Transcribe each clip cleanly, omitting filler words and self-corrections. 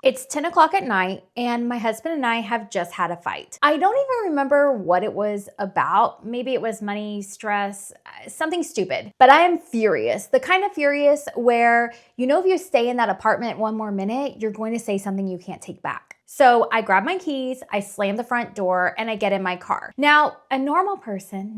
It's 10 o'clock at night, and my husband and I have just had a fight. I don't even remember what it was about. Maybe it was money, stress, something stupid. But I am furious. The kind of furious where, if you stay in that apartment one more minute, you're going to say something you can't take back. So I grab my keys, I slam the front door, and I get in my car. Now, a normal person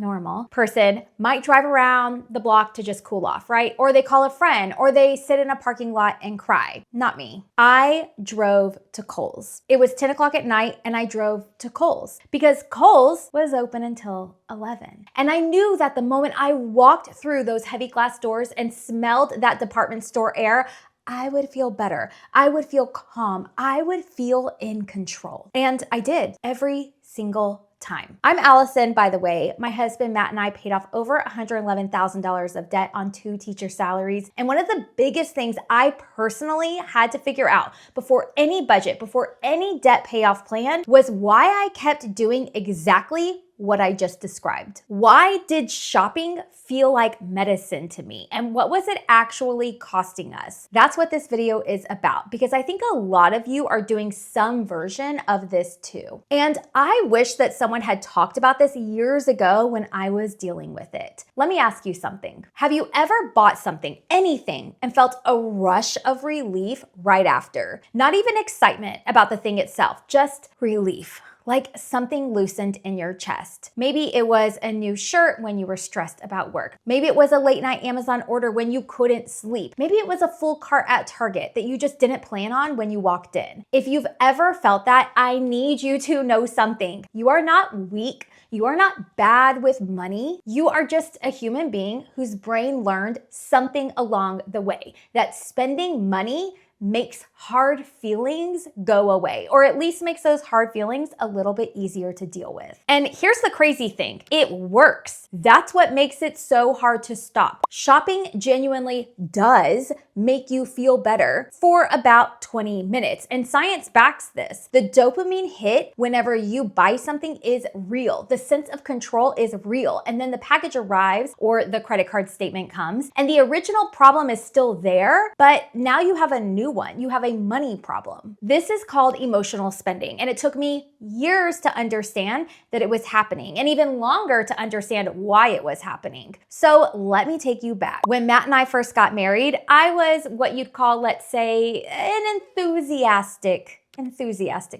might drive around the block to just cool off, right? Or they call a friend, or they sit in a parking lot and cry. Not me. I drove to Kohl's. It was 10 o'clock at night, and I drove to Kohl's because Kohl's was open until 11. And I knew that the moment I walked through those heavy glass doors and smelled that department store air, I would feel better. I would feel calm. I would feel in control. And I did every single time. I'm Allison, by the way. My husband, Matt, and I paid off over $111,000 of debt on 2 teacher salaries. And one of the biggest things I personally had to figure out before any budget, before any debt payoff plan was why I kept doing exactly what I just described. Why did shopping feel like medicine to me? And what was it actually costing us? That's what this video is about, because I think a lot of you are doing some version of this too. And I wish that someone had talked about this years ago when I was dealing with it. Let me ask you something. Have you ever bought something, anything, and felt a rush of relief right after? Not even excitement about the thing itself, just relief. Like something loosened in your chest. Maybe it was a new shirt when you were stressed about work. Maybe it was a late night Amazon order when you couldn't sleep. Maybe it was a full cart at Target that you just didn't plan on when you walked in. If you've ever felt that, I need you to know something. You are not weak. You are not bad with money. You are just a human being whose brain learned something along the way, that spending money makes hard feelings go away, or at least makes those hard feelings a little bit easier to deal with. And here's the crazy thing, it works. That's what makes it so hard to stop. Shopping genuinely does make you feel better for about 20 minutes. And science backs this. The dopamine hit whenever you buy something is real. The sense of control is real. And then the package arrives or the credit card statement comes and the original problem is still there, but now you have a new one. You have a money problem. This is called emotional spending. And it took me years to understand that it was happening and even longer to understand why it was happening. So let me take you back. When Matt and I first got married, I was what you'd call, let's say, an enthusiastic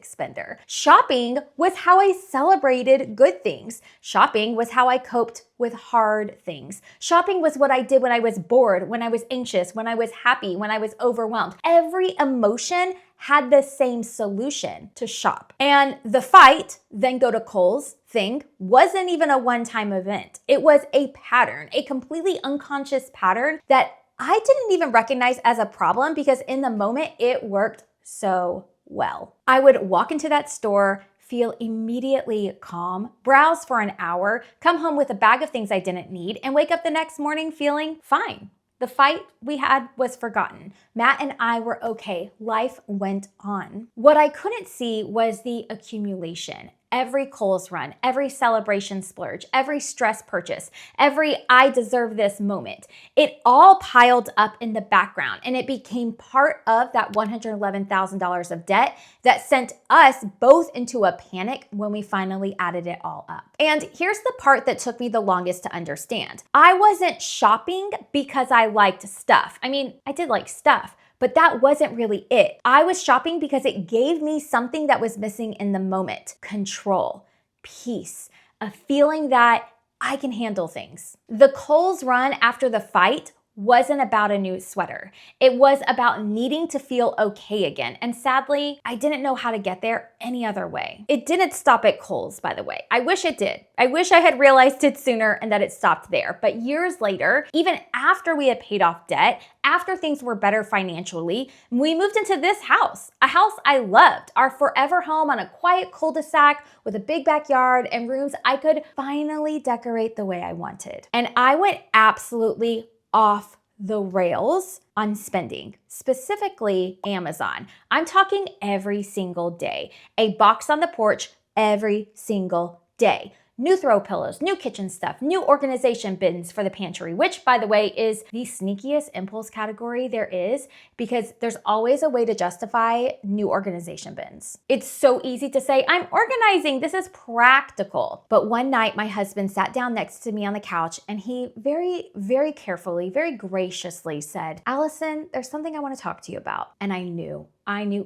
spender. Shopping was how I celebrated good things. Shopping was how I coped with hard things. Shopping was what I did when I was bored, when I was anxious, when I was happy, when I was overwhelmed. Every emotion had the same solution: to shop. And the fight, then go to Kohl's thing, wasn't even a one-time event. It was a pattern, a completely unconscious pattern that I didn't even recognize as a problem because in the moment it worked so well. I would walk into that store, feel immediately calm, browse for an hour, come home with a bag of things I didn't need, and wake up the next morning feeling fine. The fight we had was forgotten. Matt and I were okay. Life went on. What I couldn't see was the accumulation. Every Kohl's run, every celebration splurge, every stress purchase, every I deserve this moment. It all piled up in the background and it became part of that $111,000 of debt that sent us both into a panic when we finally added it all up. And here's the part that took me the longest to understand. I wasn't shopping because I liked stuff. I mean, I did like stuff, but that wasn't really it. I was shopping because it gave me something that was missing in the moment: control, peace, a feeling that I can handle things. The Kohl's run after the fight wasn't about a new sweater. It was about needing to feel okay again. And sadly, I didn't know how to get there any other way. It didn't stop at Kohl's, by the way. I wish it did. I wish I had realized it sooner and that it stopped there. But years later, even after we had paid off debt, after things were better financially, we moved into this house, a house I loved, our forever home on a quiet cul-de-sac with a big backyard and rooms I could finally decorate the way I wanted. And I went absolutely off the rails on spending, specifically Amazon. I'm talking every single day. A box on the porch every single day. new throw pillows, new kitchen stuff, new organization bins for the pantry, which, by the way, is the sneakiest impulse category there is because there's always a way to justify new organization bins. It's so easy to say, I'm organizing, this is practical. But one night, my husband sat down next to me on the couch and he very, very carefully, very graciously said, Allison, there's something I want to talk to you about. And I knew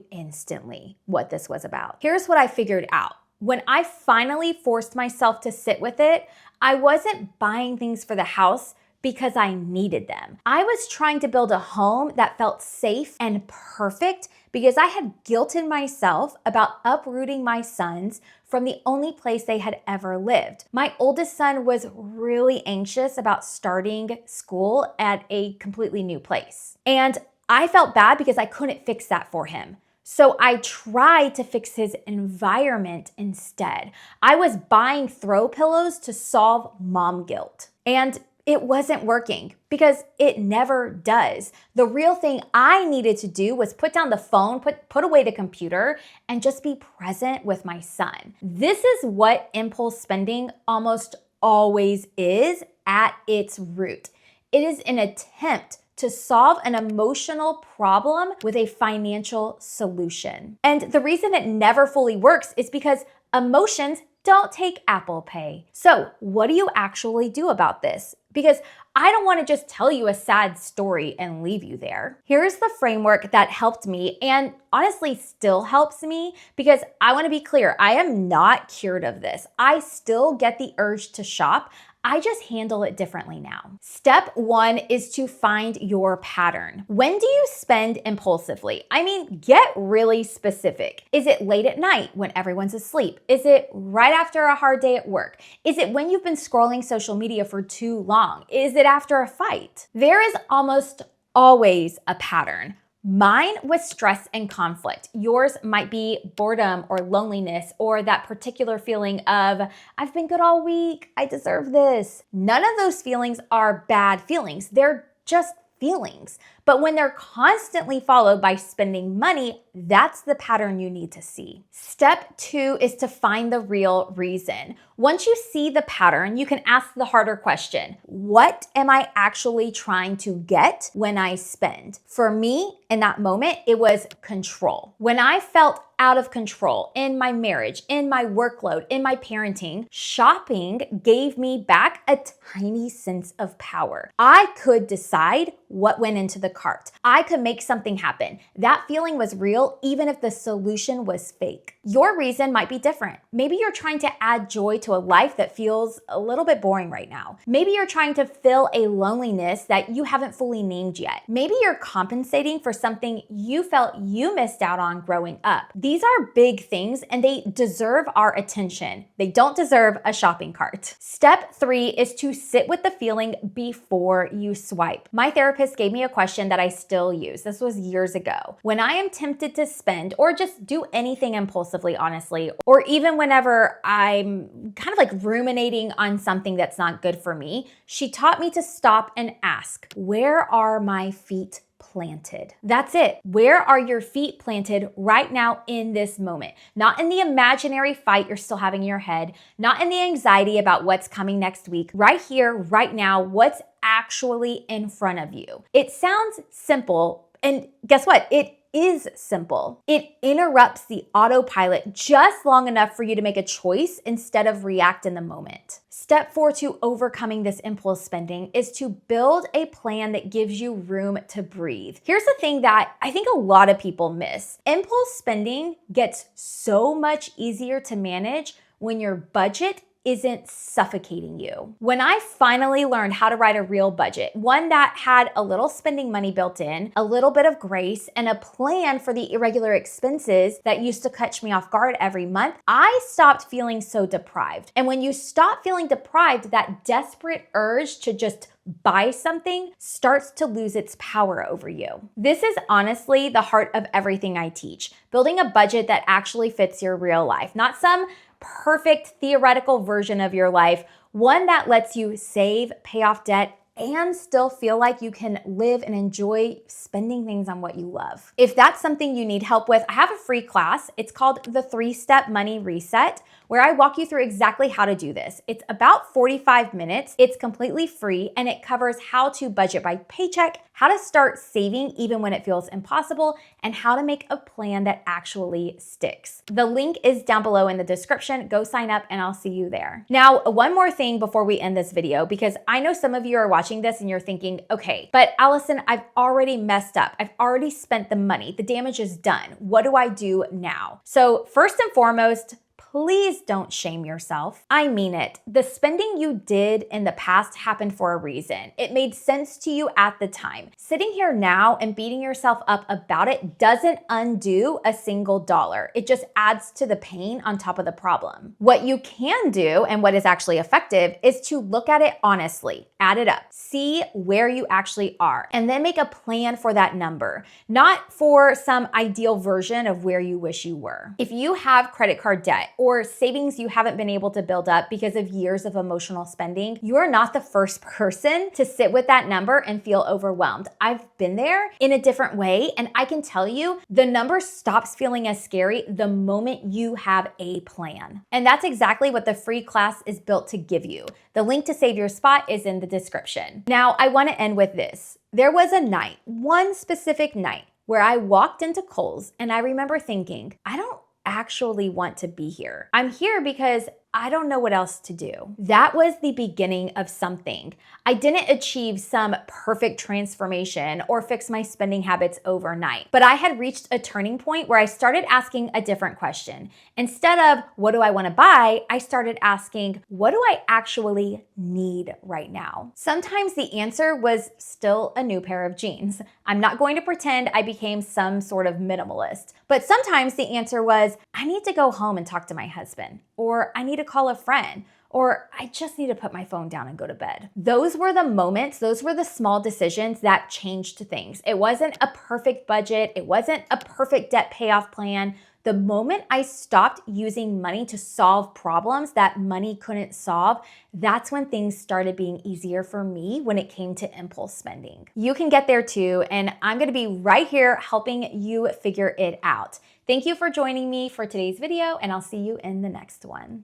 instantly what this was about. Here's what I figured out. When I finally forced myself to sit with it, I wasn't buying things for the house because I needed them. I was trying to build a home that felt safe and perfect because I had guilted myself about uprooting my sons from the only place they had ever lived. My oldest son was really anxious about starting school at a completely new place. And I felt bad because I couldn't fix that for him. So I tried to fix his environment instead. I was buying throw pillows to solve mom guilt. And it wasn't working because it never does. The real thing I needed to do was put down the phone, put away the computer, and just be present with my son. This is what impulse spending almost always is at its root. It is an attempt to solve an emotional problem with a financial solution. And the reason it never fully works is because emotions don't take Apple Pay. So what do you actually do about this? Because I don't want to just tell you a sad story and leave you there. Here's the framework that helped me and honestly still helps me because I want to be clear, I am not cured of this. I still get the urge to shop. I just handle it differently now. Step 1 is to find your pattern. When do you spend impulsively? I mean, get really specific. Is it late at night when everyone's asleep? Is it right after a hard day at work? Is it when you've been scrolling social media for too long? Is it after a fight? There is almost always a pattern. Mine was stress and conflict. Yours might be boredom or loneliness or that particular feeling of, I've been good all week, I deserve this. None of those feelings are bad feelings. They're just feelings. But when they're constantly followed by spending money, that's the pattern you need to see. Step 2 is to find the real reason. Once you see the pattern, you can ask the harder question. What am I actually trying to get when I spend? For me, in that moment, it was control. When I felt out of control in my marriage, in my workload, in my parenting, shopping gave me back a tiny sense of power. I could decide what went into the cart. I could make something happen. That feeling was real, even if the solution was fake. Your reason might be different. Maybe you're trying to add joy to a life that feels a little bit boring right now. Maybe you're trying to fill a loneliness that you haven't fully named yet. Maybe you're compensating for something you felt you missed out on growing up. These are big things and they deserve our attention. They don't deserve a shopping cart. Step 3 is to sit with the feeling before you swipe. My therapist gave me a question that I still use. This was years ago. When I am tempted to spend or just do anything impulsively, honestly, or even whenever I'm kind of like ruminating on something that's not good for me, she taught me to stop and ask, where are my feet planted? That's it. Where are your feet planted right now in this moment? Not in the imaginary fight you're still having in your head, not in the anxiety about what's coming next week. Right here, right now, what's actually in front of you. It sounds simple, and guess what? It is simple. It interrupts the autopilot just long enough for you to make a choice instead of react in the moment. Step 4 to overcoming this impulse spending is to build a plan that gives you room to breathe. Here's the thing that I think a lot of people miss. Impulse spending gets so much easier to manage when your budget isn't suffocating you. When I finally learned how to write a real budget, one that had a little spending money built in, a little bit of grace, and a plan for the irregular expenses that used to catch me off guard every month, I stopped feeling so deprived. And when you stop feeling deprived, that desperate urge to just buy something starts to lose its power over you. This is honestly the heart of everything I teach. Building a budget that actually fits your real life, not some perfect theoretical version of your life, one that lets you save, pay off debt, and still feel like you can live and enjoy spending things on what you love. If that's something you need help with, I have a free class. It's called the 3-Step Money Reset, where I walk you through exactly how to do this. It's about 45 minutes. It's completely free, and it covers how to budget by paycheck, how to start saving even when it feels impossible, and how to make a plan that actually sticks. The link is down below in the description. Go sign up and I'll see you there. Now, one more thing before we end this video, because I know some of you are watching this and you're thinking, okay, but Allison, I've already messed up. I've already spent the money. The damage is done. What do I do now? So first and foremost, please don't shame yourself. I mean it. The spending you did in the past happened for a reason. It made sense to you at the time. Sitting here now and beating yourself up about it doesn't undo a single dollar. It just adds to the pain on top of the problem. What you can do, and what is actually effective, is to look at it honestly, add it up, see where you actually are, and then make a plan for that number, not for some ideal version of where you wish you were. If you have credit card debt, or savings you haven't been able to build up because of years of emotional spending, you are not the first person to sit with that number and feel overwhelmed. I've been there in a different way, and I can tell you the number stops feeling as scary the moment you have a plan. And that's exactly what the free class is built to give you. The link to save your spot is in the description. Now, I want to end with this. There was a night, one specific night, where I walked into Kohl's and I remember thinking, I don't actually want to be here. I'm here because I don't know what else to do. That was the beginning of something. I didn't achieve some perfect transformation or fix my spending habits overnight, but I had reached a turning point where I started asking a different question. Instead of what do I want to buy, I started asking, what do I actually need right now? Sometimes the answer was still a new pair of jeans. I'm not going to pretend I became some sort of minimalist, but sometimes the answer was, I need to go home and talk to my husband, or I need to call a friend, or I just need to put my phone down and go to bed. Those were the moments, those were the small decisions that changed things. It wasn't a perfect budget. It wasn't a perfect debt payoff plan. The moment I stopped using money to solve problems that money couldn't solve, that's when things started being easier for me when it came to impulse spending. You can get there too, and I'm gonna be right here helping you figure it out. Thank you for joining me for today's video, and I'll see you in the next one.